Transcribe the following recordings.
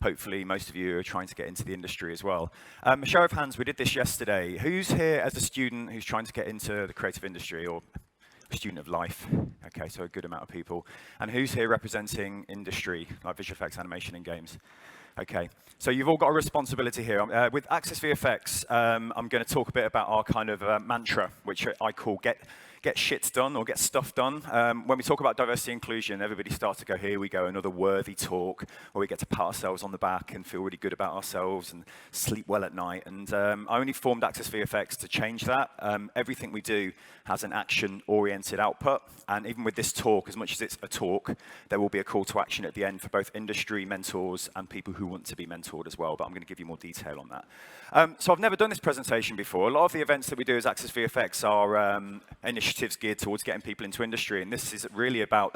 hopefully most of you are trying to get into the industry as well. A show of hands, we did this yesterday. Who's here as a student who's trying to get into the creative industry, or a student of life? Okay, so a good amount of people. And who's here representing industry, like visual effects, animation, and games? Okay, so you've all got a responsibility here. With Access VFX, I'm going to talk a bit about our kind of mantra, which I call get shit done or get stuff done. When we talk about diversity inclusion, everybody starts to go, here we go, another worthy talk, where we get to pat ourselves on the back and feel really good about ourselves and sleep well at night. And I only formed Access VFX to change that. Everything we do has an action-oriented output. And even with this talk, as much as it's a talk, there will be a call to action at the end for both industry mentors and people who want to be mentored as well. But I'm going to give you more detail on that. So I've never done this presentation before. A lot of the events that we do as Access VFX are initiatives geared towards getting people into industry, and this is really about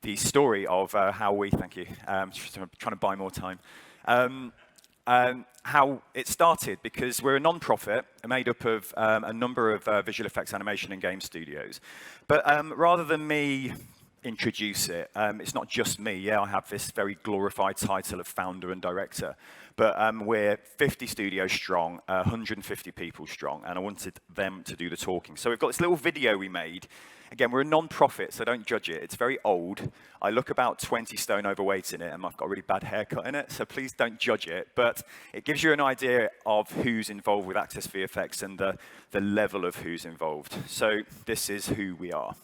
the story of how we, thank you, just trying to buy more time, how it started, because we're a non-profit made up of a number of visual effects, animation, and game studios. But rather than me introduce it, it's not just me. Yeah, I have this very glorified title of founder and director, but we're 50 studios strong, 150 people strong, and I wanted them to do the talking. So we've got this little video we made. Again, we're a non-profit, so don't judge it. It's very old. I look about 20 stone overweight in it, and I've got a really bad haircut in it, so please don't judge it. But it gives you an idea of who's involved with Access VFX and the level of who's involved. So this is who we are.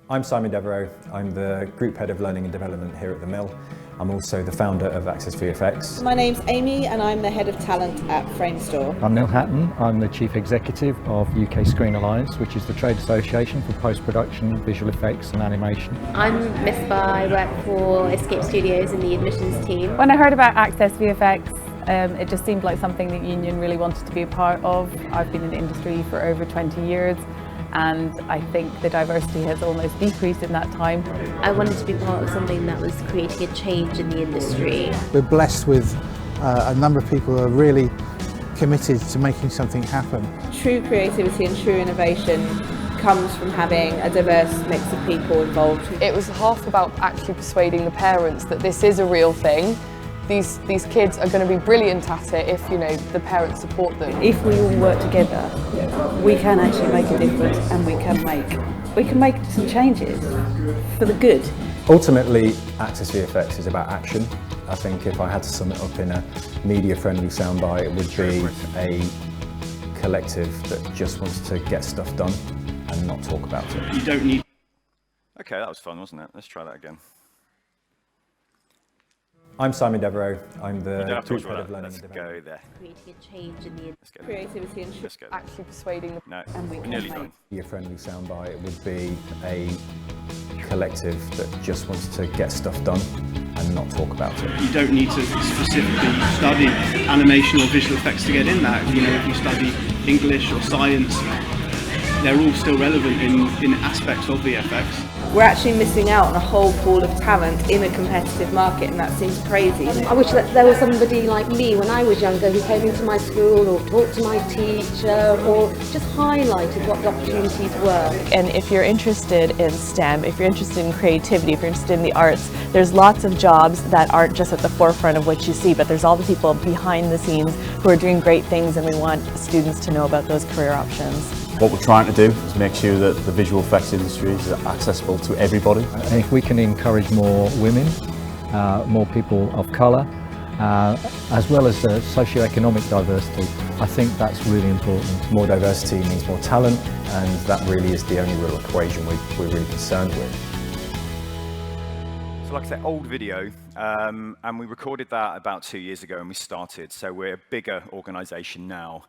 I'm Simon Devereux. I'm the Group Head of Learning and Development here at the Mill. I'm also the founder of Access VFX. My name's Amy and I'm the Head of Talent at Framestore. I'm Neil Hatton. I'm the Chief Executive of UK Screen Alliance, which is the trade association for post-production, visual effects and animation. I'm Miss Bar. I work for Escape Studios in the admissions team. When I heard about Access VFX, it just seemed like something that Union really wanted to be a part of. I've been in the industry for over 20 years. And I think the diversity has almost decreased in that time. I wanted to be part of something that was creating a change in the industry. We're blessed with a number of people who are really committed to making something happen. True creativity and true innovation comes from having a diverse mix of people involved. It was half about actually persuading the parents that this is a real thing. These kids are going to be brilliant at it if, you know, the parents support them. If we all work together, we can actually make a difference, and we can make some changes for the good. Ultimately, Access VFX is about action. I think if I had to sum it up in a media-friendly soundbite, it would be a collective that just wants to get stuff done and not talk about it. You don't need... Okay, that was fun, wasn't it? Let's try that again. I'm Simon Devereux. I'm the Group Head of Learning and Development. Go there. Creating a change in the industry. Creativity and Actually persuading them. No, and we can nearly make done. Media-friendly soundbite would be a collective that just wants to get stuff done and not talk about it. You don't need to specifically study animation or visual effects to get in that. You know, if you study English or science, they're all still relevant in aspects of VFX. We're actually missing out on a whole pool of talent in a competitive market, and that seems crazy. I wish that there was somebody like me when I was younger who came into my school or talked to my teacher or just highlighted what the opportunities were. And if you're interested in STEM, if you're interested in creativity, if you're interested in the arts, there's lots of jobs that aren't just at the forefront of what you see, but there's all the people behind the scenes who are doing great things, and we want students to know about those career options. What we're trying to do is make sure that the visual effects industry is accessible to everybody. And if we can encourage more women, more people of colour, as well as the socio-economic diversity, I think that's really important. More diversity means more talent, and that really is the only real equation we're really concerned with. So like I said, old video, and we recorded that about 2 years ago and we started, so we're a bigger organisation now.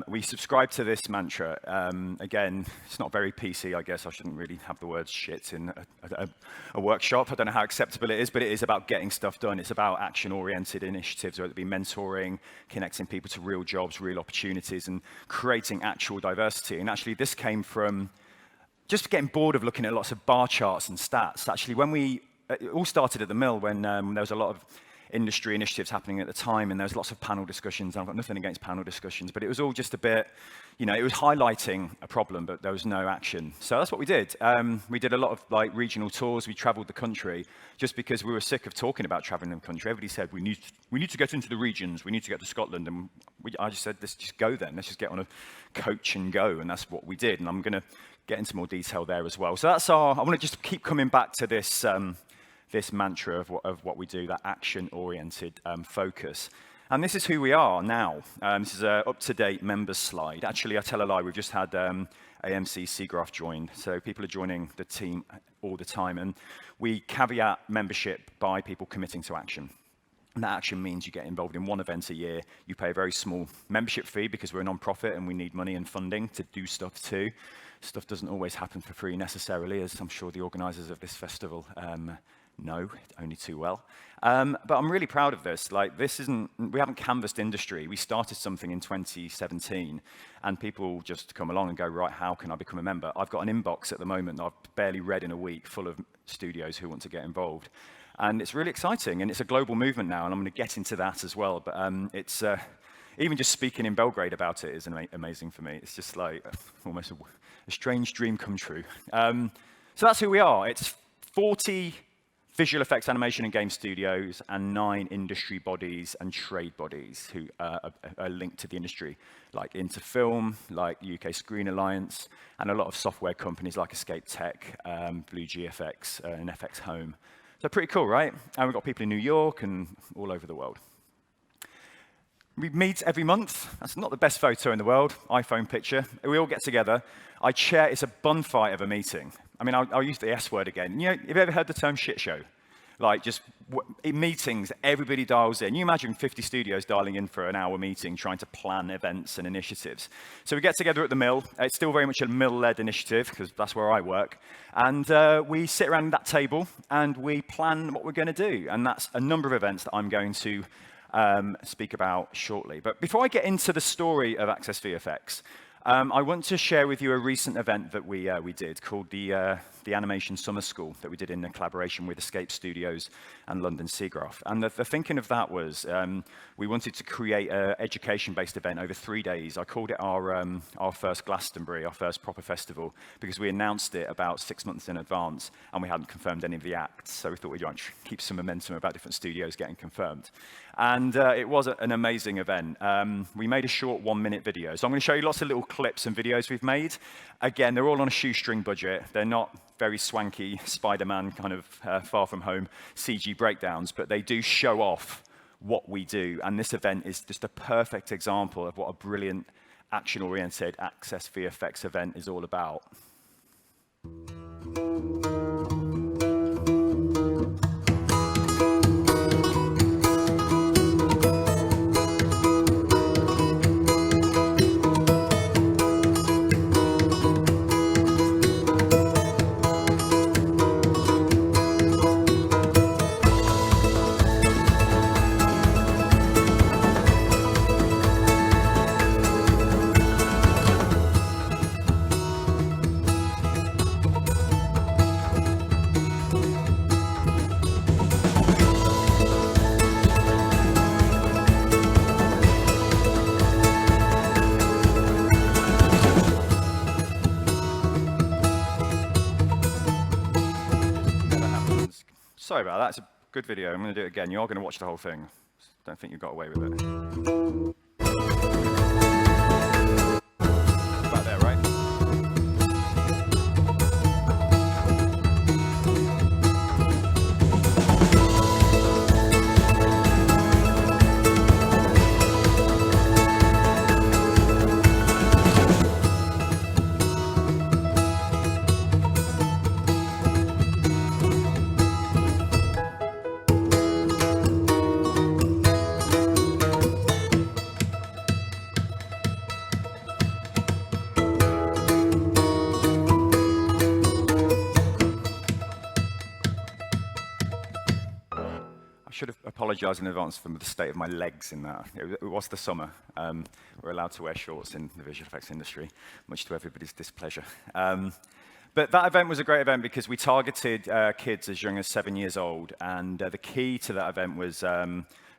We subscribe to this mantra. Again, it's not very PC, I guess. I shouldn't really have the word shit in a workshop. I don't know how acceptable it is, but it is about getting stuff done. It's about action-oriented initiatives, whether it be mentoring, connecting people to real jobs, real opportunities, and creating actual diversity. And actually, this came from just getting bored of looking at lots of bar charts and stats. Actually, when it all started at the Mill when there was a lot of industry initiatives happening at the time, and there was lots of panel discussions. I've got nothing against panel discussions, but it was all just a bit, you know, it was highlighting a problem, but there was no action. So that's what we did. We did a lot of like regional tours. We traveled the country just because we were sick of talking about traveling the country. Everybody said, we need to get into the regions. We need to get to Scotland. And I just said, let's just go then. Let's just get on a coach and go. And that's what we did. And I'm going to get into more detail there as well. So that's I want to just keep coming back to this, this mantra of what we do, that action-oriented focus. And this is who we are now. This is an up-to-date members slide. Actually, I tell a lie, we've just had AMC Seagraph join. So people are joining the team all the time. And we caveat membership by people committing to action. And that action means you get involved in one event a year. You pay a very small membership fee because we're a non-profit and we need money and funding to do stuff too. Stuff doesn't always happen for free necessarily, as I'm sure the organisers of this festival know only too well. But I'm really proud of this. Like, we haven't canvassed industry. We started something in 2017, and people just come along and go, right, how can I become a member? I've got an inbox at the moment that I've barely read in a week full of studios who want to get involved. And it's really exciting, and it's a global movement now, and I'm going to get into that as well. But it's even just speaking in Belgrade about it is amazing for me. It's just like almost a strange dream come true. So that's who we are. It's 40 visual effects, animation, and game studios, and 9 industry bodies and trade bodies who are linked to the industry, like Interfilm, like UK Screen Alliance, and a lot of software companies like Escape Tech, Blue GFX, and FX Home. So pretty cool, right? And we've got people in New York and all over the world. We meet every month. That's not the best photo in the world, iPhone picture. We all get together. It's a bun fight of a meeting. I mean, I'll use the S word again. You know, have you ever heard the term shit show? Like, just in meetings, everybody dials in. You imagine 50 studios dialing in for an hour meeting, trying to plan events and initiatives. So we get together at the Mill. It's still very much a Mill-led initiative, because that's where I work. And we sit around that table, and we plan what we're going to do. And that's a number of events that I'm going to speak about shortly. But before I get into the story of Access VFX, I want to share with you a recent event that we did called the Animation Summer School that we did in a collaboration with Escape Studios and London Seagraph. And the thinking of that was we wanted to create an education-based event over 3 days. I called it our first Glastonbury, our first proper festival, because we announced it about 6 months in advance and we hadn't confirmed any of the acts. So we thought we'd keep some momentum about different studios getting confirmed. And it was an amazing event. We made a short 1-minute video. So I'm going to show you lots of little clips and videos we've made. Again, they're all on a shoestring budget. They're not very swanky Spider-Man kind of far from home CG breakdowns, but they do show off what we do. And this event is just a perfect example of what a brilliant action-oriented Access VFX event is all about. Sorry about that. It's a good video. I'm going to do it again. You are going to watch the whole thing. Don't think you got away with it. About there, right? I should have apologized in advance for the state of my legs in that. It was the summer. We're allowed to wear shorts in the visual effects industry, much to everybody's displeasure. But that event was a great event because we targeted kids as young as 7 years old, and the key to that event was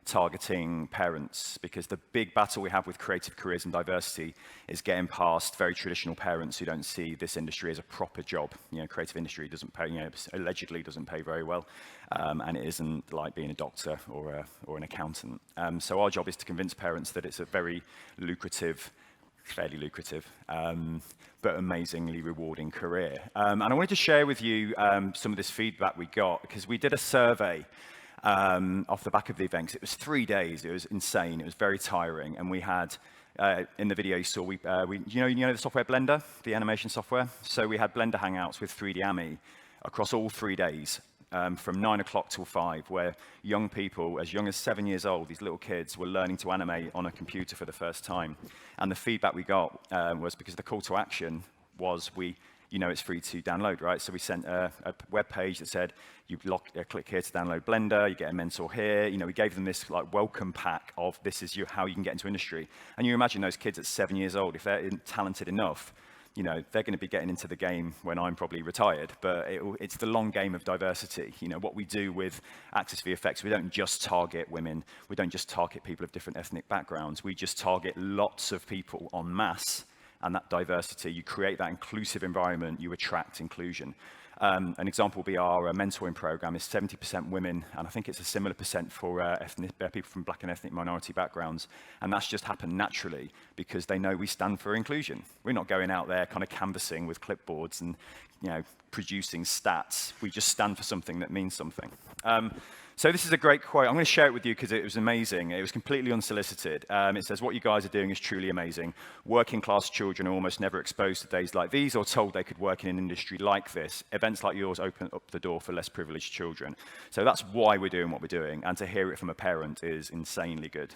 targeting parents, because the big battle we have with creative careers and diversity is getting past very traditional parents who don't see this industry as a proper job. You know, creative industry doesn't pay, allegedly doesn't pay very well, and it isn't like being a doctor or an accountant. So our job is to convince parents that it's a very lucrative, fairly lucrative, but amazingly rewarding career. And I wanted to share with you some of this feedback we got, because we did a survey off the back of the event. It was 3 days. It was insane. It was very tiring. And we had, in the video you saw, you know the software Blender, the animation software? So we had Blender Hangouts with 3D Ami across all 3 days, from 9 o'clock till 5, where young people, as young as 7 years old, these little kids, were learning to animate on a computer for the first time. And the feedback we got was, because the call to action was, it's free to download, right? So we sent a web page that said, you click here to download Blender, you get a mentor here. You know, we gave them this like welcome pack of this is how you can get into industry. And you imagine those kids at 7 years old, if they're talented enough, you know, they're going to be getting into the game when I'm probably retired. But it's the long game of diversity. You know, what we do with Access VFX, we don't just target women. We don't just target people of different ethnic backgrounds. We just target lots of people en masse. And that diversity, you create that inclusive environment, you attract inclusion. An example will be our mentoring program is 70% women, and I think it's a similar percent for people from Black and ethnic minority backgrounds. And that's just happened naturally because they know we stand for inclusion. We're not going out there kind of canvassing with clipboards and producing stats. We just stand for something that means something. So this is a great quote. I'm going to share it with you because it was amazing. It was completely unsolicited. It says, "What you guys are doing is truly amazing. Working class children are almost never exposed to days like these or told they could work in an industry like this. Events like yours open up the door for less privileged children." So that's why we're doing what we're doing. And to hear it from a parent is insanely good.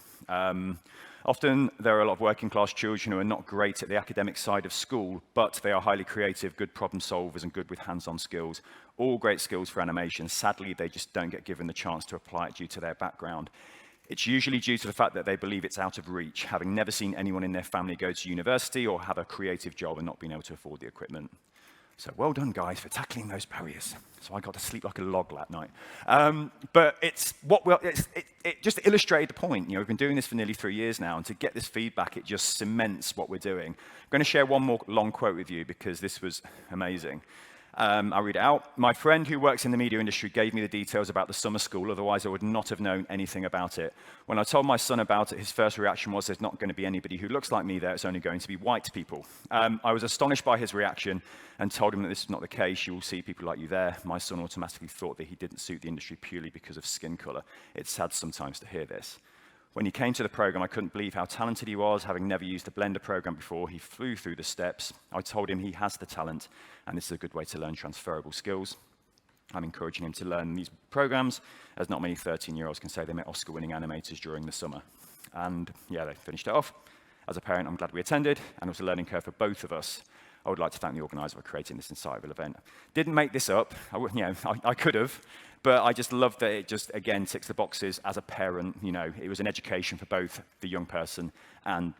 Often, there are a lot of working class children who are not great at the academic side of school, but they are highly creative, good problem solvers, and good with hands-on skills. All great skills for animation. Sadly, they just don't get given the chance to apply it due to their background. It's usually due to the fact that they believe it's out of reach, having never seen anyone in their family go to university or have a creative job and not being able to afford the equipment. So well done, guys, for tackling those barriers. So I got to sleep like a log that night. But it just illustrated the point. You know, we've been doing this for nearly 3 years now, and to get this feedback, it just cements what we're doing. I'm going to share one more long quote with you because this was amazing. I'll read it out. "My friend who works in the media industry gave me the details about the summer school, otherwise I would not have known anything about it. When I told my son about it, his first reaction was, there's not going to be anybody who looks like me there, it's only going to be white people. I was astonished by his reaction and told him that this is not the case, you will see people like you there. My son automatically thought that he didn't suit the industry purely because of skin color. It's sad sometimes to hear this. When he came to the program, I couldn't believe how talented he was, having never used a Blender program before. He flew through the steps. I told him he has the talent, and this is a good way to learn transferable skills. I'm encouraging him to learn these programs, as not many 13-year-olds can say they met Oscar-winning animators during the summer." And yeah, they finished it off. "As a parent, I'm glad we attended, and it was a learning curve for both of us. I would like to thank the organizer for creating this insightful event." Didn't make this up. I could have, but I just love that it just, again, ticks the boxes as a parent. You know, it was an education for both the young person and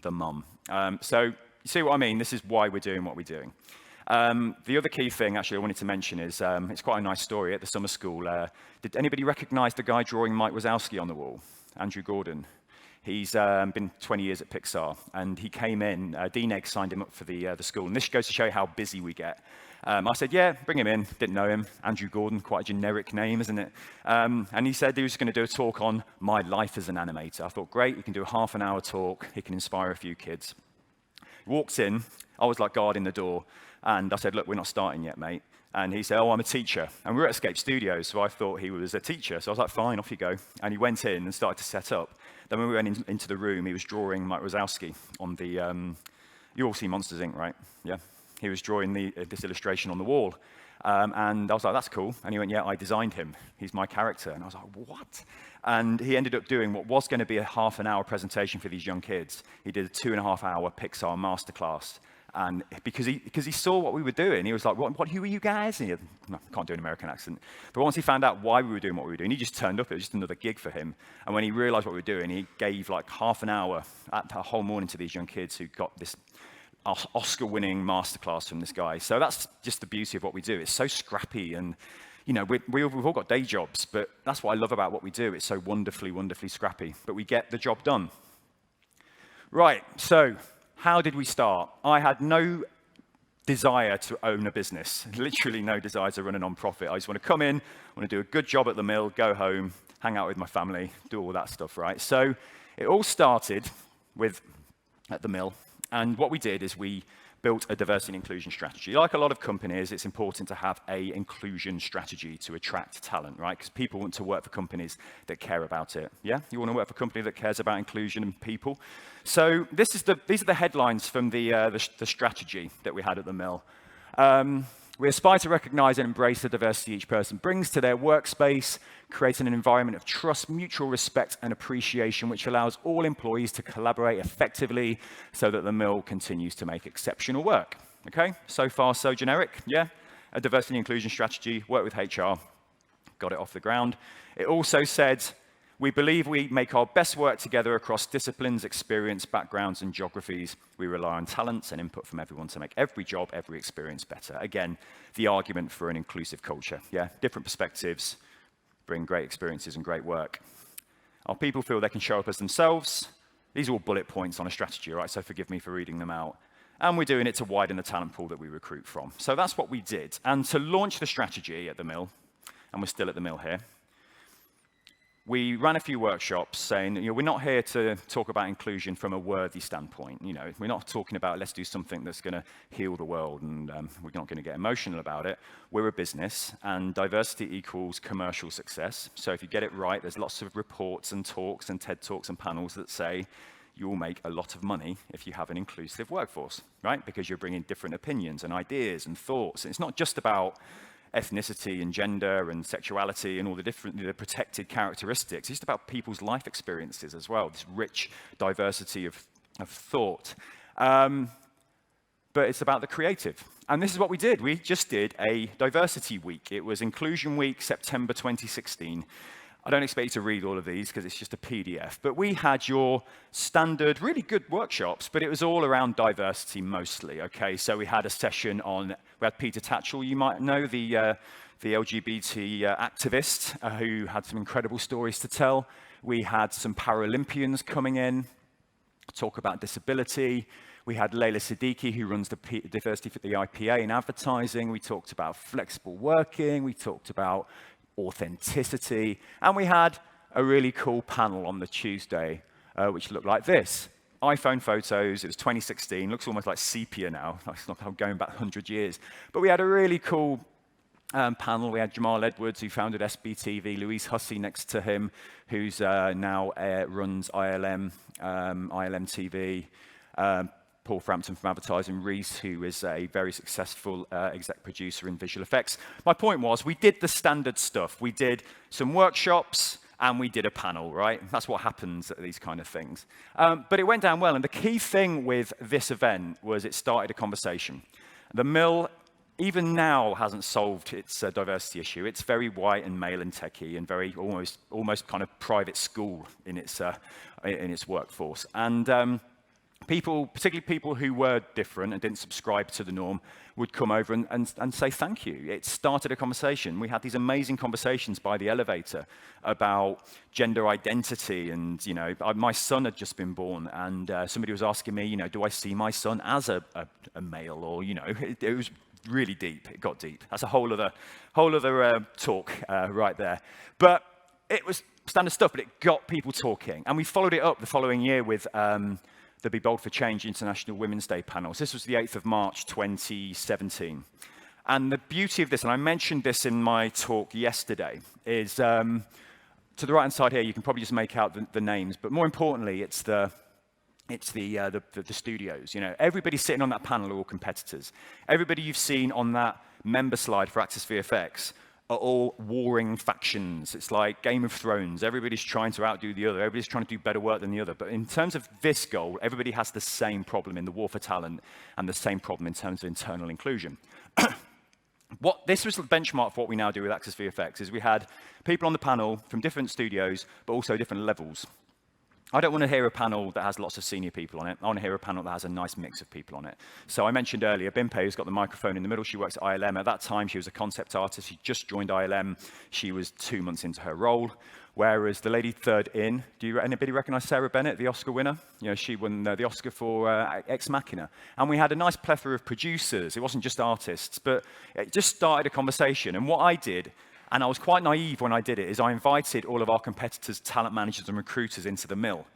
the mum. So you see what I mean? This is why we're doing what we're doing. The other key thing, actually, I wanted to mention is it's quite a nice story at the summer school. Did anybody recognize the guy drawing Mike Wazowski on the wall? Andrew Gordon. He's been 20 years at Pixar, and he came in, Dean Egg signed him up for the school, and this goes to show you how busy we get. I said, yeah, bring him in. Didn't know him. Andrew Gordon, quite a generic name, isn't it? And he said he was going to do a talk on my life as an animator. I thought, great, he can do a half-an-hour talk. He can inspire a few kids. He walked in. I was like guarding the door, and I said, look, we're not starting yet, mate. And he said, oh, I'm a teacher. And we were at Escape Studios, so I thought he was a teacher. So I was like, fine, off you go. And he went in and started to set up. Then when we went into the room, he was drawing Mike Wazowski on the, you all see Monsters, Inc., right? Yeah. He was drawing this illustration on the wall. And I was like, that's cool. And he went, yeah, I designed him. He's my character. And I was like, what? And he ended up doing what was going to be a half-an-hour presentation for these young kids. He did a 2.5-hour Pixar masterclass. And because he saw what we were doing, he was like, who are you guys? And I can't do an American accent. But once he found out why we were doing what we were doing, he just turned up. It was just another gig for him. And when he realized what we were doing, he gave like half an hour, a whole morning to these young kids who got this Oscar-winning masterclass from this guy. So that's just the beauty of what we do. It's so scrappy, and you know, we've all got day jobs, but that's what I love about what we do. It's so wonderfully, wonderfully scrappy, but we get the job done. Right, so how did we start? I had no desire to own a business, literally no desire to run a non-profit. I just want to come in, I want to do a good job at the mill, go home, hang out with my family, do all that stuff, right? So it all started at the mill, and what we did is we built a diversity and inclusion strategy. Like a lot of companies, it's important to have an inclusion strategy to attract talent, right? Because people want to work for companies that care about it. Yeah, you want to work for a company that cares about inclusion and people. So these are the headlines from the strategy that we had at the mill. We aspire to recognize and embrace the diversity each person brings to their workspace, creating an environment of trust, mutual respect, and appreciation, which allows all employees to collaborate effectively so that the mill continues to make exceptional work. Okay, so far so generic, yeah? A diversity and inclusion strategy, work with HR, got it off the ground. It also said, we believe we make our best work together across disciplines, experience, backgrounds, and geographies. We rely on talents and input from everyone to make every job, every experience better. Again, the argument for an inclusive culture. Yeah, different perspectives bring great experiences and great work. Our people feel they can show up as themselves. These are all bullet points on a strategy, right? So forgive me for reading them out. And we're doing it to widen the talent pool that we recruit from. So that's what we did. And to launch the strategy at the mill, and we're still at the mill here, we ran a few workshops saying, you know, we're not here to talk about inclusion from a worthy standpoint. You know, we're not talking about let's do something that's going to heal the world, and we're not going to get emotional about it. We're a business, and diversity equals commercial success. So if you get it right, there's lots of reports and talks and TED Talks and panels that say you will make a lot of money if you have an inclusive workforce, right? Because you're bringing different opinions and ideas and thoughts. And it's not just about ethnicity and gender and sexuality and all the different protected characteristics. It's just about people's life experiences as well, this rich diversity of thought. But it's about the creative. And this is what we did. We just did a diversity week. It was Inclusion Week, September 2016. I don't expect you to read all of these because it's just a PDF, but we had your standard, really good workshops, but it was all around diversity mostly, okay? So we had a session we had Peter Tatchell, you might know, the LGBT activist who had some incredible stories to tell. We had some Paralympians coming in, talk about disability. We had Layla Siddiqui, who runs the diversity for the IPA in advertising. We talked about flexible working. We talked about authenticity, and we had a really cool panel on the Tuesday, which looked like this. iPhone photos, it was 2016, looks almost like sepia now, it's not going back 100 years. But we had a really cool panel. We had Jamal Edwards, who founded SBTV, Louise Hussey next to him, who's now runs ILM TV, Paul Frampton from Advertising, Reese, who is a very successful exec producer in visual effects. My point was, we did the standard stuff. We did some workshops, and we did a panel, right? That's what happens at these kind of things. But it went down well, and the key thing with this event was it started a conversation. The mill, even now, hasn't solved its diversity issue. It's very white and male and techie, and very almost kind of private school in its workforce. And people, particularly people who were different and didn't subscribe to the norm, would come over and say thank you. It started a conversation. We had these amazing conversations by the elevator about gender identity, and, you know, my son had just been born, and somebody was asking me, you know, do I see my son as a male, or, you know, it was really deep. It got deep. That's a whole other talk right there. But it was standard stuff, but it got people talking, and we followed it up the following year with the Be Bold for Change International Women's Day panels. This was the 8th of March, 2017. And the beauty of this, and I mentioned this in my talk yesterday, is to the right-hand side here, you can probably just make out the names, but more importantly, it's the studios. You know, everybody sitting on that panel are all competitors. Everybody you've seen on that member slide for Access VFX are all warring factions. It's like Game of Thrones. Everybody's trying to outdo the other. Everybody's trying to do better work than the other. But in terms of this goal, everybody has the same problem in the war for talent and the same problem in terms of internal inclusion. This was the benchmark for what we now do with Access VFX, is we had people on the panel from different studios, but also different levels. I don't want to hear a panel that has lots of senior people on it. I want to hear a panel that has a nice mix of people on it. So I mentioned earlier, Bimpe, who's got the microphone in the middle, she works at ILM. At that time, she was a concept artist. She just joined ILM. She was 2 months into her role. Whereas the lady third in, anybody recognize Sarah Bennett, the Oscar winner? You know, she won the Oscar for Ex Machina. And we had a nice plethora of producers. It wasn't just artists, but it just started a conversation. And what I did, and I was quite naive when I did it, is I invited all of our competitors, talent managers and recruiters into the mill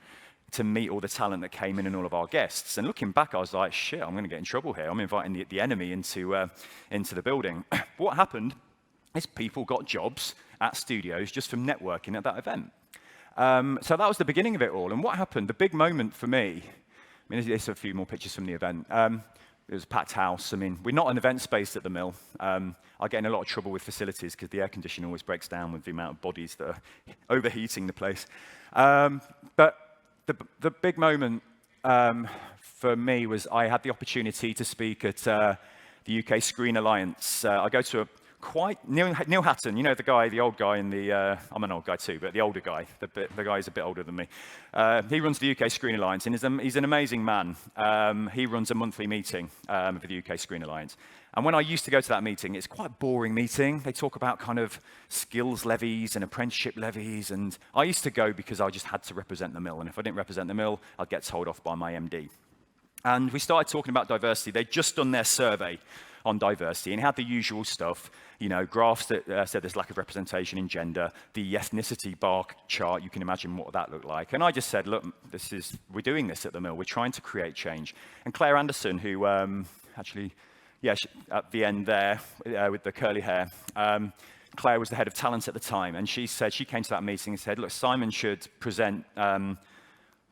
to meet all the talent that came in and all of our guests. And looking back, I was like, shit, I'm going to get in trouble here. I'm inviting the enemy into the building. What happened is people got jobs at studios just from networking at that event. So that was the beginning of it all. And what happened, the big moment for me, I mean, there's a few more pictures from the event. It was a packed house. I mean, we're not an event space at the mill. I get in a lot of trouble with facilities because the air conditioning always breaks down with the amount of bodies that are overheating the place. But the big moment for me was I had the opportunity to speak at the UK Screen Alliance. I go to Neil Hatton, you know the old guy in the, I'm an old guy too, but the older guy, the guy is a bit older than me. He runs the UK Screen Alliance, and he's an amazing man. He runs a monthly meeting for the UK Screen Alliance. And when I used to go to that meeting, it's quite a boring meeting. They talk about kind of skills levies and apprenticeship levies, and I used to go because I just had to represent the mill, and if I didn't represent the mill, I'd get told off by my MD. And we started talking about diversity. They'd just done their survey on diversity, and it had the usual stuff, you know, graphs that said there's lack of representation in gender, the ethnicity bar chart, you can imagine what that looked like. And I just said, look, we're doing this at the mill, we're trying to create change. And Claire Anderson, who actually, yeah, at the end there with the curly hair, Claire was the head of talent at the time, and she said, she came to that meeting and said, look, Simon should present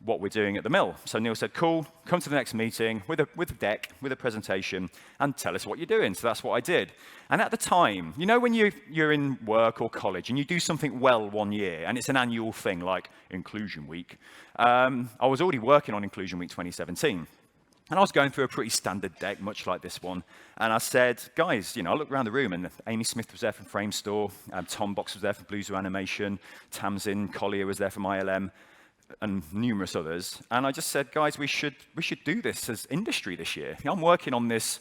what we're doing at the mill. So Neil said, cool, come to the next meeting with a deck, with a presentation, and tell us what you're doing. So that's what I did. And at the time, you know when you're in work or college and you do something well one year, and it's an annual thing like Inclusion Week, I was already working on Inclusion Week 2017. And I was going through a pretty standard deck, much like this one. And I said, guys, you know, I looked around the room, and Amy Smith was there from Framestore, Tom Box was there from Blues Animation, Tamsin Collier was there from ILM, and numerous others. And I just said, guys, we should do this as industry this year. I'm working on this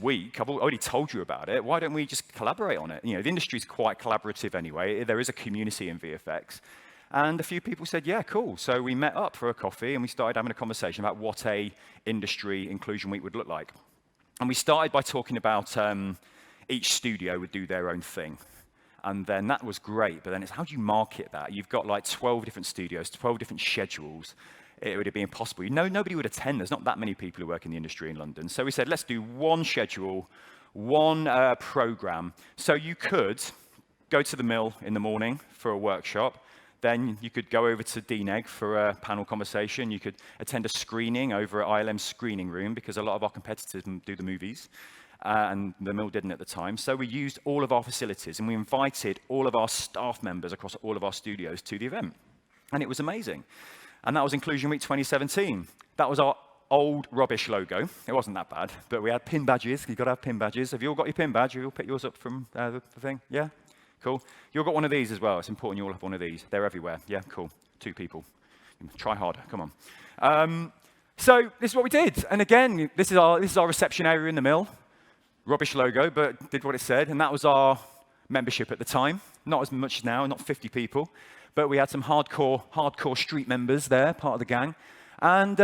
week. I've already told you about it. Why don't we just collaborate on it? You know, the industry's quite collaborative anyway. There is a community in VFX. And a few people said, yeah, cool. So we met up for a coffee and we started having a conversation about what a industry inclusion week would look like. And we started by talking about each studio would do their own thing. And then that was great, but then it's how do you market that? You've got like 12 different studios, 12 different schedules. It would have been impossible. Nobody would attend. There's not that many people who work in the industry in London. So we said, let's do one schedule, one program. So you could go to the mill in the morning for a workshop. Then you could go over to DNEG for a panel conversation. You could attend a screening over at ILM's screening room because a lot of our competitors do the movies. And the mill didn't at the time. So we used all of our facilities and we invited all of our staff members across all of our studios to the event. And it was amazing. And that was Inclusion Week 2017. That was our old rubbish logo. It wasn't that bad, but we had pin badges. You've got to have pin badges. Have you all got your pin badge? You'll pick yours up from the thing? Yeah? Cool. You all got one of these as well. It's important you all have one of these. They're everywhere. Yeah, cool. 2 people. Try harder. Come on. So this is what we did. And again, this is our reception area in the mill. Rubbish logo, but did what it said, and that was our membership at the time. Not as much now, not 50 people, but we had some hardcore street members there, part of the gang, and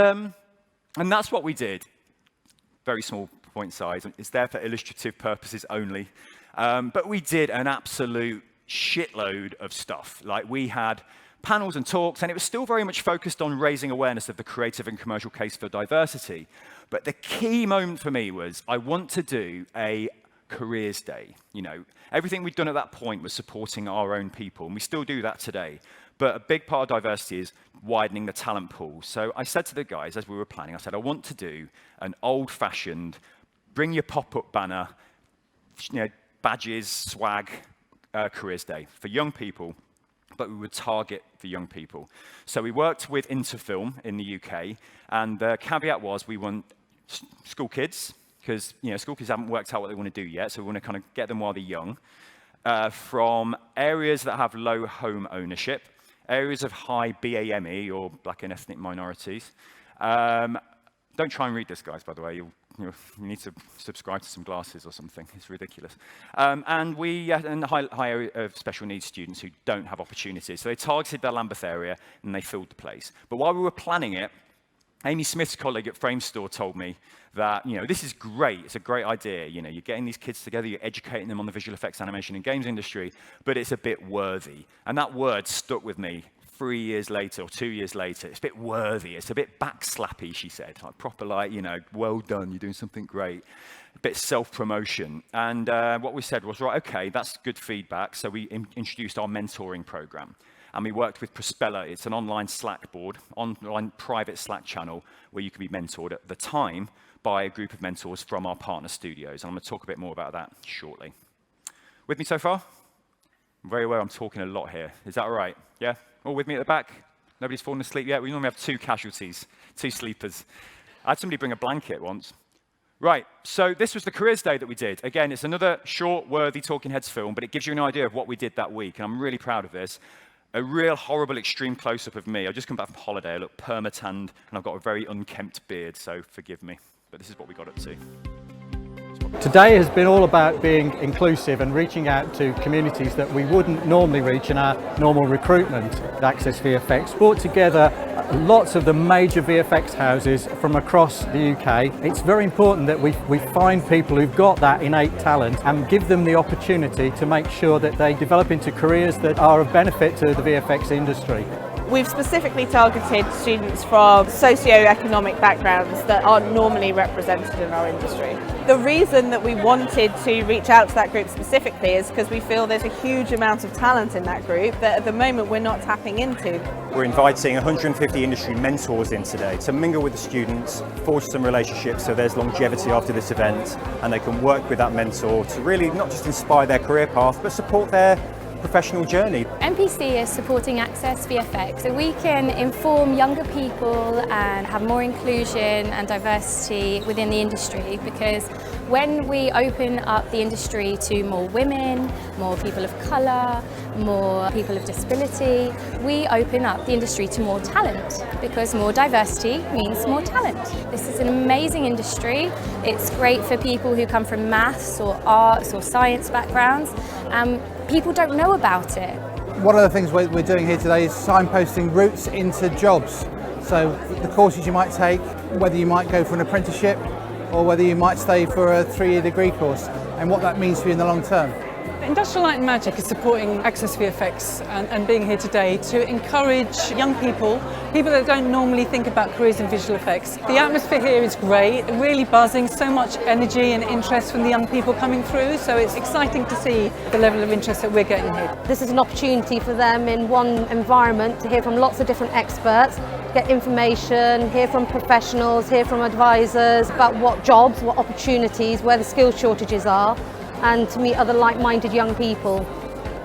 that's what we did. Very small point size. It's there for illustrative purposes only, but we did an absolute shitload of stuff. Like we had panels and talks, and it was still very much focused on raising awareness of the creative and commercial case for diversity. But the key moment for me was I want to do a careers day. You know, everything we'd done at that point was supporting our own people, and we still do that today. But a big part of diversity is widening the talent pool. So I said to the guys as we were planning, I said, I want to do an old-fashioned, bring your pop-up banner, you know, badges, swag, careers day for young people, but we would target the young people. So we worked with Interfilm in the UK, and the caveat was we want school kids, because school kids haven't worked out what they want to do yet, so we want to kind of get them while they're young, from areas that have low home ownership, areas of high BAME, or black and ethnic minorities. Don't try and read this, guys, by the way. You need to subscribe to some glasses or something. It's ridiculous. And the high area of special needs students who don't have opportunities. So they targeted their Lambeth area and they filled the place. But while we were planning it, Amy Smith's colleague at Framestore told me that, this is great. It's a great idea. You're getting these kids together, you're educating them on the visual effects, animation, and games industry, but it's a bit worthy. And that word stuck with me 3 years later or 2 years later. It's a bit worthy. It's a bit backslappy, she said. Like proper, well done, you're doing something great. A bit self-promotion. And what we said was, right, okay, that's good feedback. So we introduced our mentoring program. And we worked with Prospella. It's an online Slack board, online private Slack channel where you can be mentored at the time by a group of mentors from our partner studios. And I'm going to talk a bit more about that shortly. With me so far? I'm very aware I'm talking a lot here. Is that all right? Yeah? All with me at the back? Nobody's fallen asleep yet? We normally have 2 casualties, 2 sleepers. I had somebody bring a blanket once. Right, so this was the careers day that we did. Again, it's another short, worthy Talking Heads film, but it gives you an idea of what we did that week, and I'm really proud of this. A real horrible extreme close-up of me. I just come back from holiday, I look perma-tanned, and I've got a very unkempt beard, so forgive me. But this is what we got up to. Today has been all about being inclusive and reaching out to communities that we wouldn't normally reach in our normal recruitment. Access VFX brought together lots of the major VFX houses from across the UK. It's very important that we find people who've got that innate talent and give them the opportunity to make sure that they develop into careers that are of benefit to the VFX industry. We've specifically targeted students from socio-economic backgrounds that aren't normally represented in our industry. The reason that we wanted to reach out to that group specifically is because we feel there's a huge amount of talent in that group that at the moment we're not tapping into. We're inviting 150 industry mentors in today to mingle with the students, forge some relationships so there's longevity after this event, and they can work with that mentor to really not just inspire their career path but support their professional journey. MPC is supporting Access VFX so we can inform younger people and have more inclusion and diversity within the industry, because when we open up the industry to more women, more people of colour, more people of disability, we open up the industry to more talent, because more diversity means more talent. This is an amazing industry. It's great for people who come from maths or arts or science backgrounds. People don't know about it. One of the things we're doing here today is signposting routes into jobs. So the courses you might take, whether you might go for an apprenticeship or whether you might stay for a 3-year degree course, and what that means for you in the long term. Industrial Light and Magic is supporting Access VFX and being here today to encourage young people that don't normally think about careers in visual effects. The atmosphere here is great, really buzzing, so much energy and interest from the young people coming through, so it's exciting to see the level of interest that we're getting here. This is an opportunity for them in one environment to hear from lots of different experts, get information, hear from professionals, hear from advisors about what jobs, what opportunities, where the skill shortages are, and to meet other like-minded young people.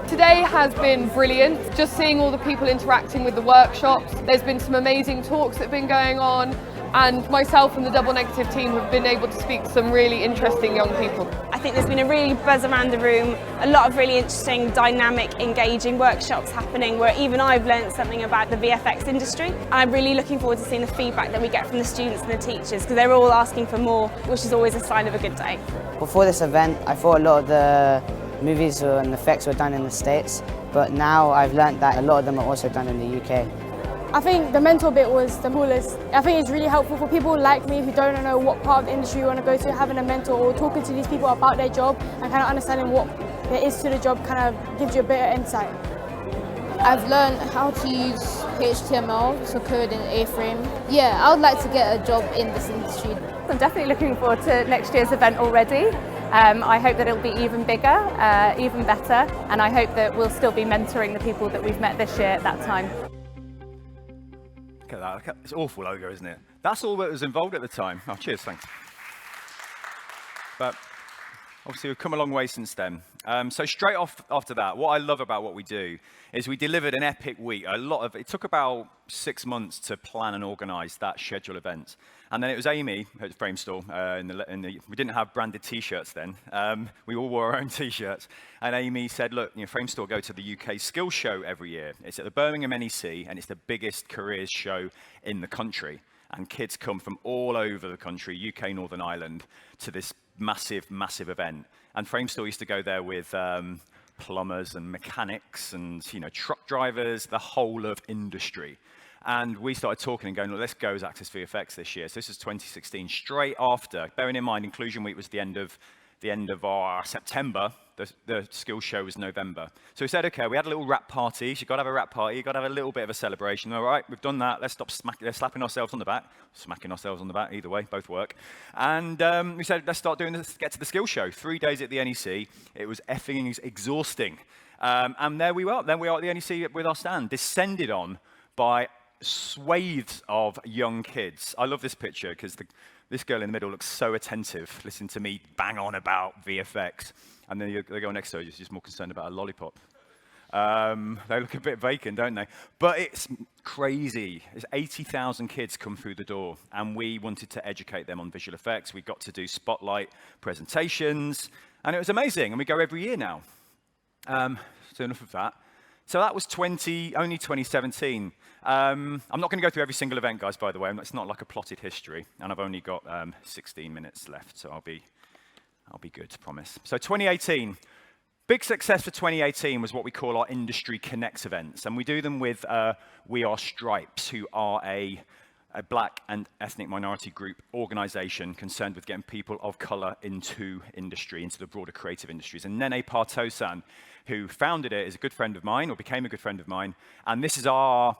Today has been brilliant, just seeing all the people interacting with the workshops. There's been some amazing talks that have been going on, and myself and the Double Negative team have been able to speak to some really interesting young people. I think there's been a really buzz around the room, a lot of really interesting, dynamic, engaging workshops happening where even I've learned something about the VFX industry. I'm really looking forward to seeing the feedback that we get from the students and the teachers, because they're all asking for more, which is always a sign of a good day. Before this event, I thought a lot of the movies and effects were done in the States, but now I've learned that a lot of them are also done in the UK. I think the mentor bit was the coolest. I think it's really helpful for people like me who don't know what part of the industry you want to go to. Having a mentor or talking to these people about their job and kind of understanding what there is to the job kind of gives you a better insight. I've learned how to use HTML to code in A-frame. Yeah, I would like to get a job in this industry. I'm definitely looking forward to next year's event already. I hope that it'll be even bigger, even better, and I hope that we'll still be mentoring the people that we've met this year at that time. Look at that. It's an awful logo, isn't it? That's all that was involved at the time. Oh, cheers, thanks. But obviously, we've come a long way since then. So straight off after that, what I love about what we do is we delivered an epic week. It took about 6 months to plan and organize that schedule event. And then it was Amy at Frame Store. We didn't have branded T-shirts then. We all wore our own T-shirts. And Amy said, look, Frame Store go to the UK Skills Show every year. It's at the Birmingham NEC, and it's the biggest careers show in the country. And kids come from all over the country, UK, Northern Ireland, to this massive, massive event. And Frame Store used to go there with plumbers and mechanics and truck drivers, the whole of industry. And we started talking and going, look, let's go as Access VFX this year. So this is 2016, straight after. Bearing in mind, Inclusion Week was the end of our September. The skills show was November. So we said, okay, we had a little wrap party. You've got to have a wrap party. You've got to have a little bit of a celebration. All right, we've done that. Let's stop slapping ourselves on the back. Smacking ourselves on the back, either way, both work. And we said, let's start doing this, get to the skills show. 3 days at the NEC. It was effing exhausting. And there we were. Then we are at the NEC with our stand, descended on by swathes of young kids. I love this picture because this girl in the middle looks so attentive, listening to me bang on about VFX. And then the girl next to her is just more concerned about a lollipop. They look a bit vacant, don't they? But it's crazy. There's 80,000 kids come through the door, and we wanted to educate them on visual effects. We got to do spotlight presentations, and it was amazing. And we go every year now. So enough of that. So that was only 2017. I'm not going to go through every single event, guys, by the way. It's not like a plotted history, and I've only got 16 minutes left, so I'll be good, promise. So 2018, big success for 2018 was what we call our Industry Connects events, and we do them with We Are Stripes, who are a black and ethnic minority group organization concerned with getting people of color into industry, into the broader creative industries. And Nene Partosan, who founded it, is a good friend of mine, or became a good friend of mine, and this is our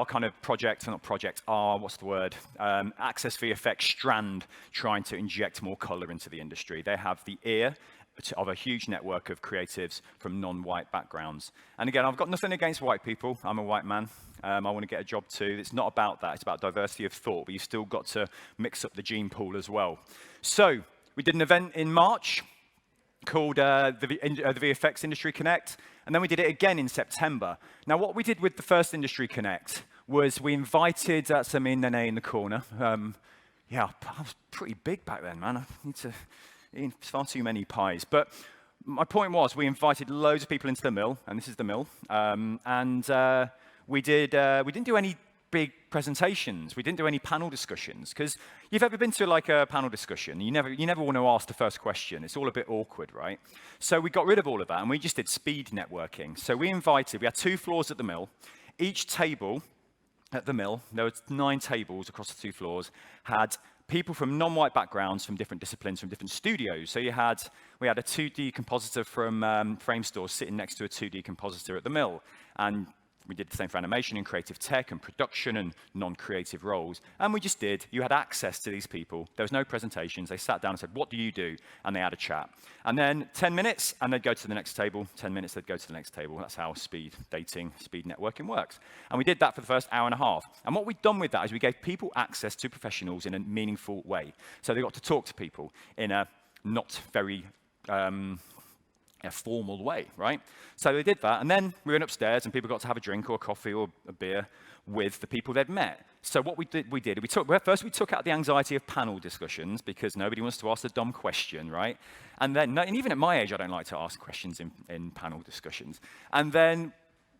kind of project, what's the word? Access VFX strand trying to inject more color into the industry. They have the ear of a huge network of creatives from non-white backgrounds. And again, I've got nothing against white people. I'm a white man. I want to get a job too. It's not about that. It's about diversity of thought, but you've still got to mix up the gene pool as well. So we did an event in March called the VFX Industry Connect, and then we did it again in September. Now, what we did with the first Industry Connect was we invited, that's me and Nene in the corner. Yeah, I was pretty big back then, man. I need to eat far too many pies. But my point was, we invited loads of people into the mill, and this is the mill, we didn't do any big presentations. We didn't do any panel discussions, because you've ever been to like a panel discussion, you never want to ask the first question. It's all a bit awkward, right? So we got rid of all of that, and we just did speed networking. So we had 2 floors at the mill. Each table at the mill, there were 9 tables across the 2 floors, had people from non-white backgrounds, from different disciplines, from different studios. So we had a 2D compositor from Frame Store sitting next to a 2D compositor at the mill, and we did the same for animation and creative tech and production and non-creative roles. And we just did. You had access to these people. There was no presentations. They sat down and said, what do you do? And they had a chat. And then 10 minutes, and they'd go to the next table. 10 minutes, they'd go to the next table. That's how speed dating, speed networking works. And we did that for the first hour and a half. And what we'd done with that is we gave people access to professionals in a meaningful way. So they got to talk to people in a not very a formal way, right? So they did that, and then we went upstairs, and people got to have a drink or a coffee or a beer with the people they'd met. So what we took out the anxiety of panel discussions, because nobody wants to ask a dumb question, right? And even at my age, I don't like to ask questions in panel discussions. And then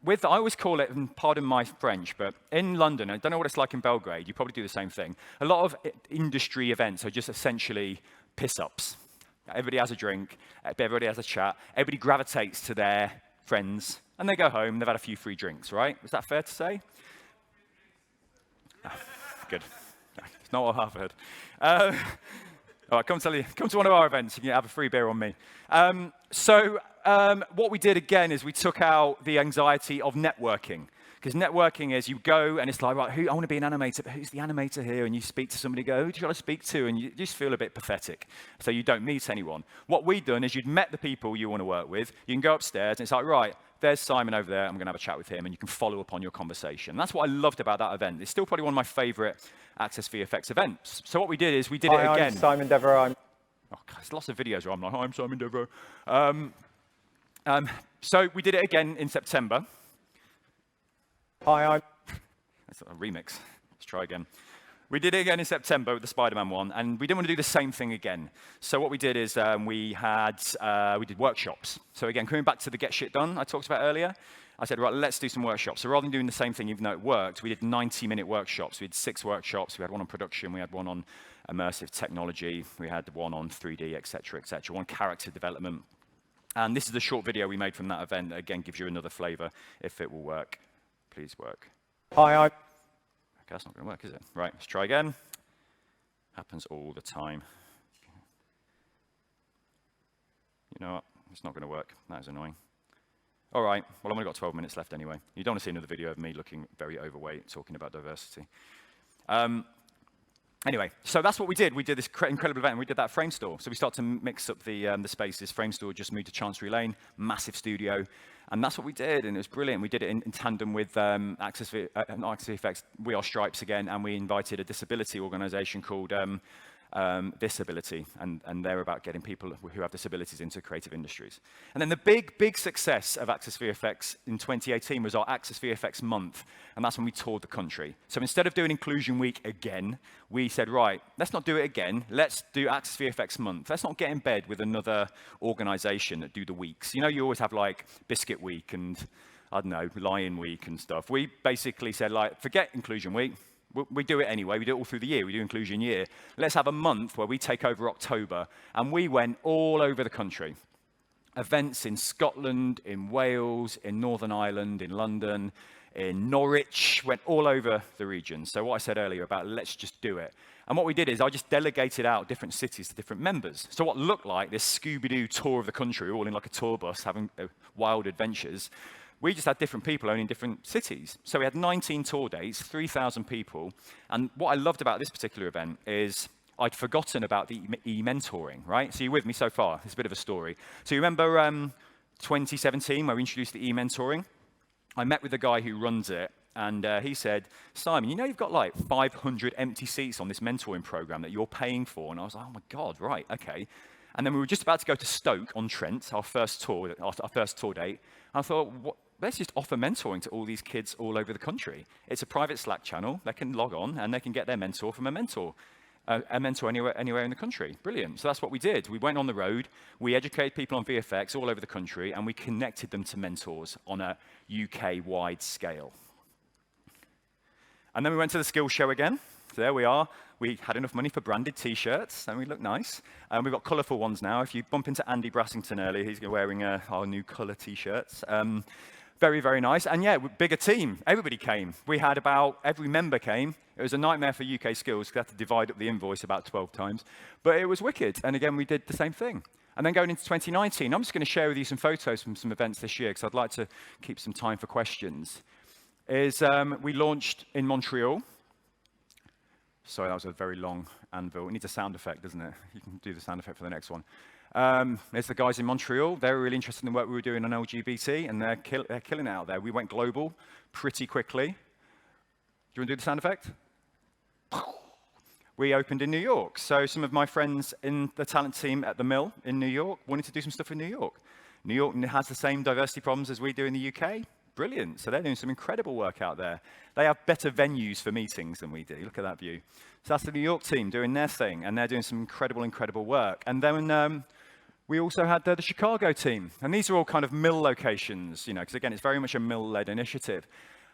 I always call it, and pardon my French, but in London, I don't know what it's like in Belgrade, you probably do the same thing. A lot of industry events are just essentially piss-ups. Everybody has a drink, everybody has a chat, everybody gravitates to their friends, and they go home, they've had a few free drinks, right? Is that fair to say? Good. It's not what I've heard. All right, come to one of our events, you can have a free beer on me. What we did again is we took out the anxiety of networking. Because networking is you go and it's like, right, I want to be an animator, but who's the animator here? And you speak to somebody, go, who do you want to speak to? And you just feel a bit pathetic. So you don't meet anyone. What we've done is you'd met the people you want to work with. You can go upstairs and it's like, right, there's Simon over there. I'm going to have a chat with him, and you can follow up on your conversation. And that's what I loved about that event. It's still probably one of my favorite Access VFX events. So what we did is we did it again. I'm Simon Devereux. Oh, there's lots of videos where I'm like, hi, I'm Simon Devereux. So we did it again in September. That's a remix. Let's try again. We did it again in September with the Spider-Man one, and we didn't want to do the same thing again. So what we did is we did workshops. So again, coming back to the get shit done I talked about earlier, I said, right, let's do some workshops. So rather than doing the same thing, even though it worked, we did 90-minute workshops. We had 6 workshops. We had one on production. We had one on immersive technology. We had one on 3D, et cetera, one character development. And this is a short video we made from that event that, again, gives you another flavor if it will work. Please work. Okay, that's not going to work, is it? Right, let's try again. Happens all the time. You know what? It's not going to work. That is annoying. All right, well, I've only got 12 minutes left anyway. You don't want to see another video of me looking very overweight talking about diversity. Anyway, so that's what we did. We did this incredible event, and we did that Frame Store. So we start to mix up the spaces. Frame Store just moved to Chancery Lane, massive studio. And that's what we did, and it was brilliant. We did it in tandem with Access VFX, We Are Stripes again, and we invited a disability organization called Disability, and they're about getting people who have disabilities into creative industries. And then the big success of Access VFX in 2018 was our Access VFX month, and that's when we toured the country. So instead of doing Inclusion Week again, we said, right, let's not do it again, let's do Access VFX month. Let's not get in bed with another organization that do the weeks. You know, you always have like Biscuit Week and, I don't know, Lion Week and stuff. We basically said, like, forget Inclusion Week. We do it anyway. We do it all through the year. We do Inclusion Year. Let's have a month where we take over October. And we went all over the country. Events in Scotland, in Wales, in Northern Ireland, in London, in Norwich, went all over the region. So what I said earlier about let's just do it. And what we did is I just delegated out different cities to different members. So what looked like this Scooby-Doo tour of the country, all in like a tour bus, having wild adventures, we just had different people owning different cities. So we had 19 tour dates, 3,000 people. And what I loved about this particular event is I'd forgotten about the e-mentoring, right? So you're with me so far? It's a bit of a story. So you remember 2017 where we introduced the e-mentoring? I met with the guy who runs it, and he said, Simon, you know you've got like 500 empty seats on this mentoring program that you're paying for? And I was like, oh my God, right, okay. And then we were just about to go to Stoke-on-Trent, our first tour date. I thought, let's just offer mentoring to all these kids all over the country. It's a private Slack channel. They can log on, and they can get their mentor from a mentor anywhere in the country. Brilliant. So that's what we did. We went on the road. We educated people on VFX all over the country, and we connected them to mentors on a UK-wide scale. And then we went to the skills show again. So there we are. We had enough money for branded T-shirts, and we look nice. We've got colourful ones now. If you bump into Andy Brassington earlier, he's wearing our new colour T-shirts. Very, very nice. And yeah, bigger team. Everybody came. We had every member came. It was a nightmare for UK Skills because they had to divide up the invoice about 12 times. But it was wicked. And again, we did the same thing. And then going into 2019, I'm just going to share with you some photos from some events this year because I'd like to keep some time for questions. We launched in Montreal. Sorry, that was a very long anvil. It needs a sound effect, doesn't it? You can do the sound effect for the next one. There's the guys in Montreal. They were really interested in the work we were doing on LGBT, and they're killing it out there. We went global pretty quickly. Do you want to do the sound effect? We opened in New York. So some of my friends in the talent team at the Mill in New York wanted to do some stuff in New York. New York has the same diversity problems as we do in the UK. Brilliant. So they're doing some incredible work out there. They have better venues for meetings than we do. Look at that view. So that's the New York team doing their thing, and they're doing some incredible work. And then we also had the Chicago team. And these are all kind of Mill locations, you know, because again, it's very much a Mill-led initiative.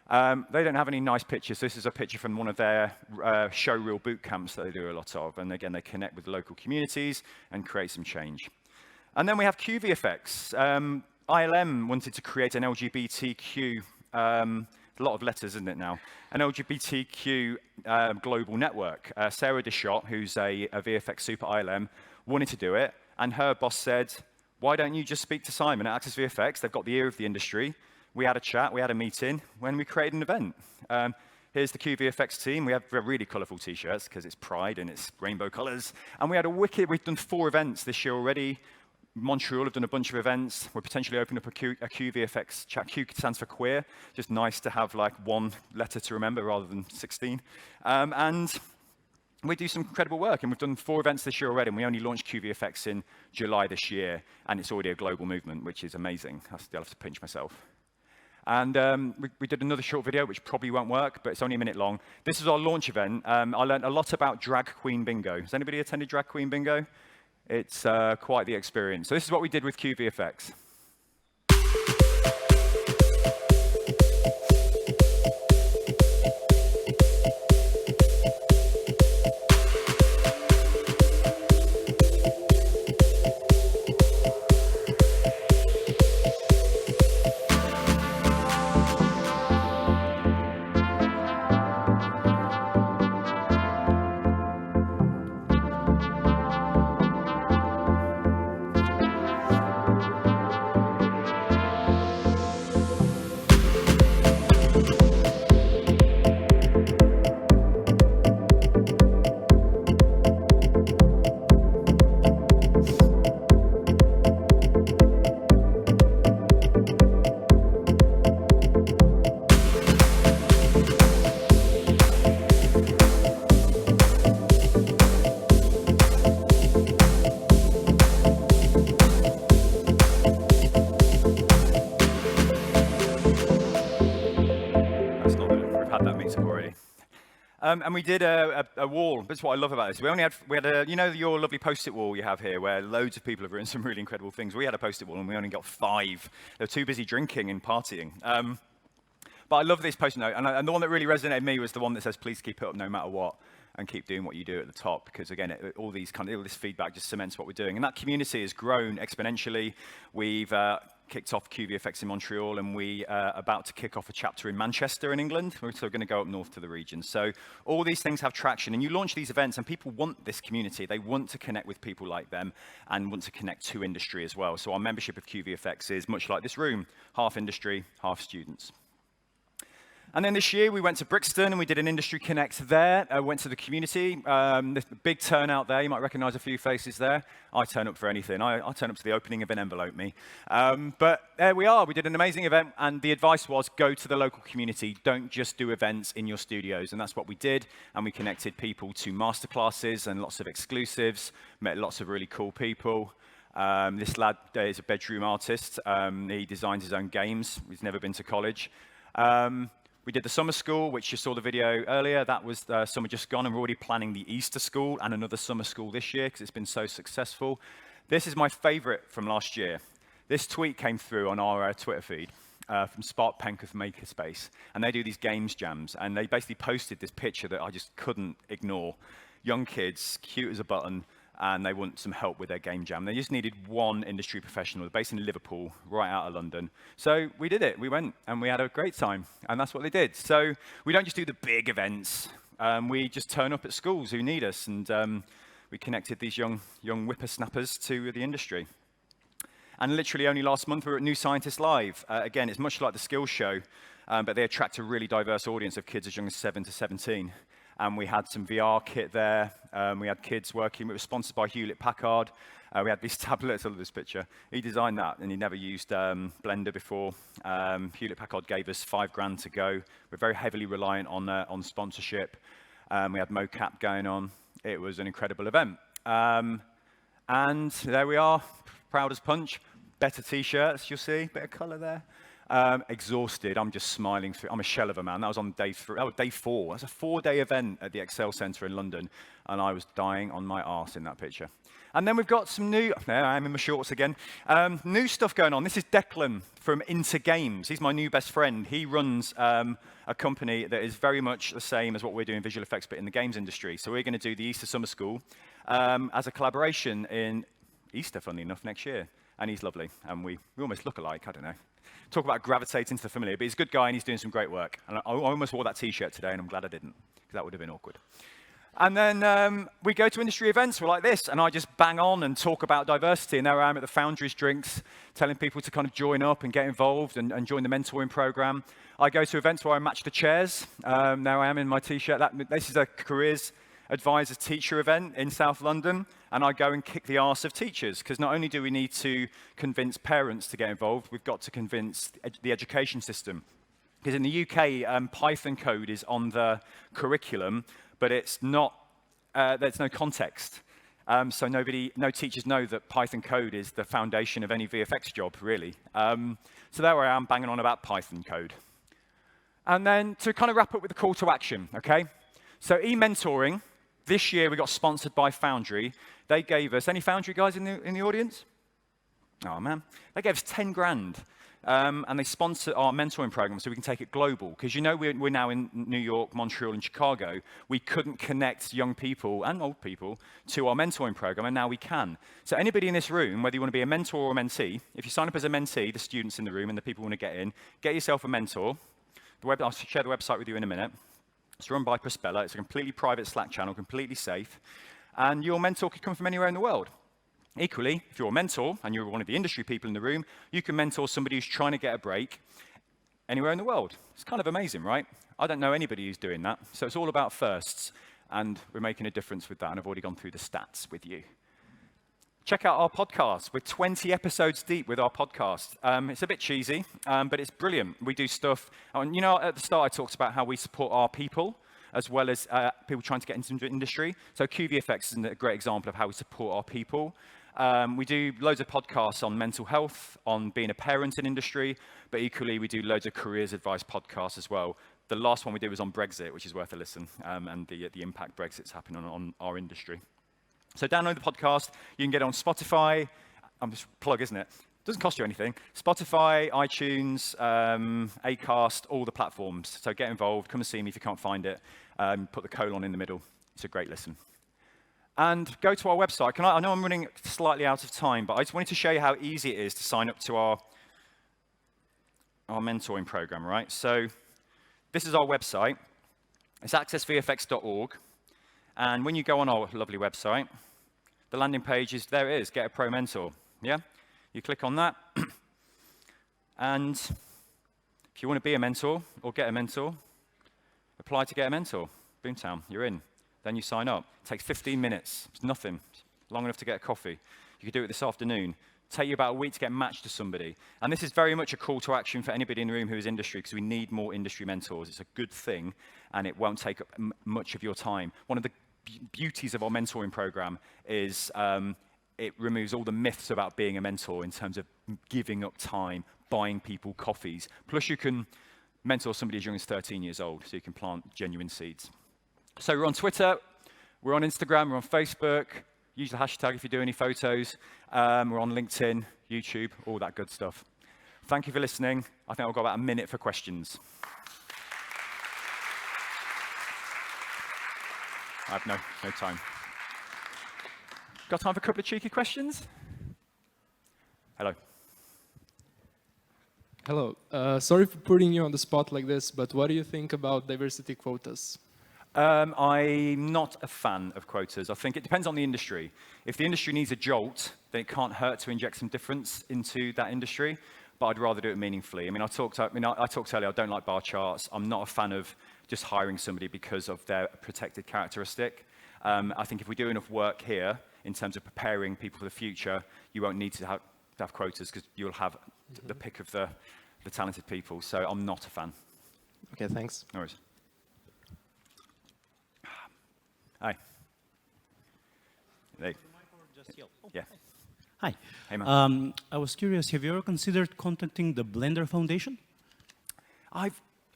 They don't have any nice pictures. This is a picture from one of their showreel boot camps that they do a lot of. And again, they connect with local communities and create some change. And then we have QVFX. ILM wanted to create an LGBTQ, a lot of letters, isn't it now? An LGBTQ global network. Sarah Deschott, who's a VFX super ILM, wanted to do it. And her boss said, why don't you just speak to Simon at Access VFX? They've got the ear of the industry. We had a chat, we had a meeting, when we created an event. Here's the QVFX team. We have really colourful T-shirts because it's Pride and it's rainbow colours. And we had we've done 4 events this year already. Montreal have done a bunch of events. We're potentially opening up a QVFX chat. Q stands for queer. Just nice to have like one letter to remember rather than 16. And we do some incredible work, and we've done 4 events this year already, and we only launched QVFX in July this year, and it's already a global movement, which is amazing. I still have to pinch myself. And we did another short video, which probably won't work, but it's only a minute long. This is our launch event. I learned a lot about Drag Queen Bingo. Has anybody attended Drag Queen Bingo? It's quite the experience. So this is what we did with QVFX. And we did a wall. That's what I love about this. We had a, you know, your lovely post-it wall you have here, where loads of people have written some really incredible things. We had a post-it wall, and we only got 5. They were too busy drinking and partying. But I love this post-it note, and the one that really resonated with me was the one that says, "Please keep it up no matter what, and keep doing what you do" at the top, because again, all this feedback just cements what we're doing. And that community has grown exponentially. We've kicked off QVFX in Montreal, and we are about to kick off a chapter in Manchester in England. We're also going to go up north to the region. So all these things have traction, and you launch these events, and people want this community. They want to connect with people like them and want to connect to industry as well. So our membership of QVFX is much like this room, half industry, half students. And then this year, we went to Brixton, and we did an Industry Connect there. Went to the community. There's a big turnout there. You might recognize a few faces there. I turn up for anything. I turn up to the opening of an envelope, me. But there we are. We did an amazing event, and the advice was go to the local community. Don't just do events in your studios. And that's what we did. And we connected people to masterclasses and lots of exclusives, met lots of really cool people. This lad is a bedroom artist. He designs his own games. He's never been to college. We did the summer school, which you saw the video earlier. That was summer just gone, and we're already planning the Easter school and another summer school this year because it's been so successful. This is my favorite from last year. This tweet came through on our Twitter feed from Spark Pencoth Makerspace, and they do these games jams, and they basically posted this picture that I just couldn't ignore. Young kids, cute as a button, and they want some help with their game jam. They just needed one industry professional based in Liverpool, right out of London. So we did it. We went, and we had a great time, and that's what they did. So we don't just do the big events. We just turn up at schools who need us, and we connected these young whippersnappers to the industry. And literally only last month, we were at New Scientist Live. Again, it's much like the skills show, but they attract a really diverse audience of kids as young as 7 to 17. And we had some VR kit there. We had kids working. It was sponsored by Hewlett-Packard. We had these tablets. I love this picture. He designed that, and he never used Blender before. Hewlett-Packard gave us $5,000 to go. We're very heavily reliant on sponsorship. We had mocap going on. It was an incredible event. And there we are, proud as punch. Better t-shirts, you'll see. Bit of color there. Exhausted. I'm just smiling through. I'm a shell of a man. That was on day 3. That was day 4. That's a 4-day event at the Excel Centre in London, and I was dying on my arse in that picture. And then we've got some new. There I am in my shorts again. New stuff going on. This is Declan from Into Games. He's my new best friend. He runs a company that is very much the same as what we're doing in visual effects, but in the games industry. So we're going to do the Easter Summer School as a collaboration in Easter, funnily enough, next year. And he's lovely, and we almost look alike. I don't know. Talk about gravitating to the familiar, but he's a good guy and he's doing some great work. And I almost wore that t-shirt today, and I'm glad I didn't, because that would have been awkward. And then we go to industry events like this, and I just bang on and talk about diversity. And there I am at the Foundries drinks, telling people to kind of join up and get involved and join the mentoring program. I go to events where I match the chairs. Now I am in my t-shirt. This is a careers advisor teacher event in South London, and I go and kick the arse of teachers, because not only do we need to convince parents to get involved, we've got to convince the education system. Because in the UK, Python code is on the curriculum, but it's not there's no context. So no teachers know that Python code is the foundation of any VFX job, really. So there I am, banging on about Python code. And then to kind of wrap up with the call to action, okay? So e-mentoring, this year we got sponsored by Foundry. They gave us, any Foundry guys in the audience? Oh man, they gave us 10 grand. And they sponsor our mentoring program so we can take it global. Because you know we're now in New York, Montreal, and Chicago. We couldn't connect young people and old people to our mentoring program, and now we can. So anybody in this room, whether you want to be a mentor or a mentee, if you sign up as a mentee, the students in the room and the people who want to get in, get yourself a mentor. I'll share the website with you in a minute. It's run by Prospella. It's a completely private Slack channel, completely safe. And your mentor could come from anywhere in the world. Equally, if you're a mentor and you're one of the industry people in the room, you can mentor somebody who's trying to get a break anywhere in the world. It's kind of amazing, right? I don't know anybody who's doing that. So it's all about firsts, and we're making a difference with that, and I've already gone through the stats with you. Check out our podcast. We're 20 episodes deep with our podcast. It's a bit cheesy, but it's brilliant. We do stuff, and you know, at the start I talked about how we support our people, as well as people trying to get into the industry. So QVFX is a great example of how we support our people. We do loads of podcasts on mental health, on being a parent in industry, but equally we do loads of careers advice podcasts as well. The last one we did was on Brexit, which is worth a listen, and the impact Brexit's having on our industry. So download the podcast. You can get it on Spotify. I'm just plug, isn't it? Doesn't cost you anything. Spotify, iTunes, Acast, all the platforms. So get involved. Come and see me if you can't find it. Put the colon in the middle. It's a great listen. And go to our website. I know I'm running slightly out of time, but I just wanted to show you how easy it is to sign up to our mentoring program, right? So this is our website. It's accessvfx.org. And when you go on our lovely website, the landing page is, there it is, Get a Pro Mentor. Yeah? You click on that. And if you want to be a mentor or get a mentor, apply to get a mentor. Boomtown, you're in. Then you sign up. It takes 15 minutes. It's nothing. It's long enough to get a coffee. You could do it this afternoon. Take you about a week to get matched to somebody. And this is very much a call to action for anybody in the room who is industry, because we need more industry mentors. It's a good thing, and it won't take up much of your time. One of the beauties of our mentoring program is it removes all the myths about being a mentor in terms of giving up time, buying people coffees. Plus, you can mentor somebody as young as 13 years old, so you can plant genuine seeds. So we're on Twitter, we're on Instagram, we're on Facebook. Use the hashtag if you do any photos. We're on LinkedIn, YouTube, all that good stuff. Thank you for listening. I think I've got about a minute for questions. I have no time. Got time for a couple of cheeky questions? Hello. Hello. Sorry for putting you on the spot like this, but what do you think about diversity quotas? I'm not a fan of quotas. I think it depends on the industry. If the industry needs a jolt, then it can't hurt to inject some difference into that industry, but I'd rather do it meaningfully. I mean, I talked earlier, I don't like bar charts. I'm not a fan of just hiring somebody because of their protected characteristic. I think if we do enough work here in terms of preparing people for the future, you won't need to have quotas because you'll have the pick of the talented people. So I'm not a fan. Okay, thanks. No worries. Hi. Hey. Yeah. Hi. Hey, man. I was curious, have you ever considered contacting the Blender Foundation?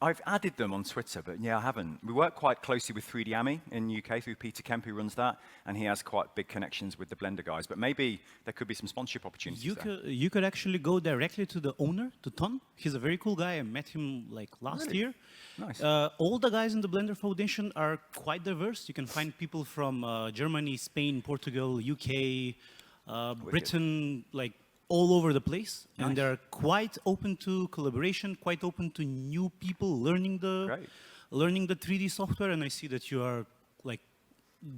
I've added them on Twitter, but yeah, I haven't. We work quite closely with 3D Ami in the UK through Peter Kemp, who runs that, and he has quite big connections with the Blender guys. But maybe there could be some sponsorship opportunities You could actually go directly to the owner, to Ton. He's a very cool guy. I met him like last year. Nice. All the guys in the Blender Foundation are quite diverse. You can find people from Germany, Spain, Portugal, UK, Britain, like all over the place. Nice. And they're quite open to collaboration, quite open to new people learning the 3D software. And I see that you are like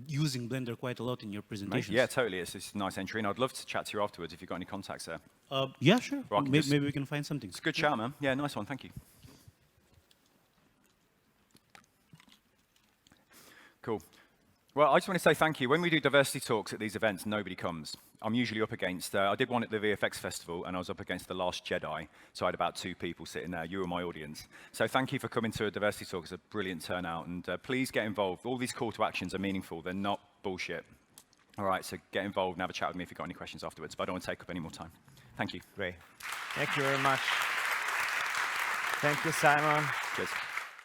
using Blender quite a lot in your presentations. Yeah, totally. It's a nice entry, and I'd love to chat to you afterwards if you've got any contacts there. Yeah, sure. Maybe we can find something. It's a good chat, man. Yeah, nice one. Thank you. Cool. Well, I just want to say thank you. When we do diversity talks at these events, nobody comes. I'm usually up against, I did one at the VFX festival, and I was up against The Last Jedi, so I had about 2 people sitting there. You were my audience. So thank you for coming to a diversity talk. It's a brilliant turnout, and please get involved. All these call to actions are meaningful. They're not bullshit. All right, so get involved and have a chat with me if you've got any questions afterwards, but I don't want to take up any more time. Thank you. Great. Thank you very much. Thank you, Simon. Cheers.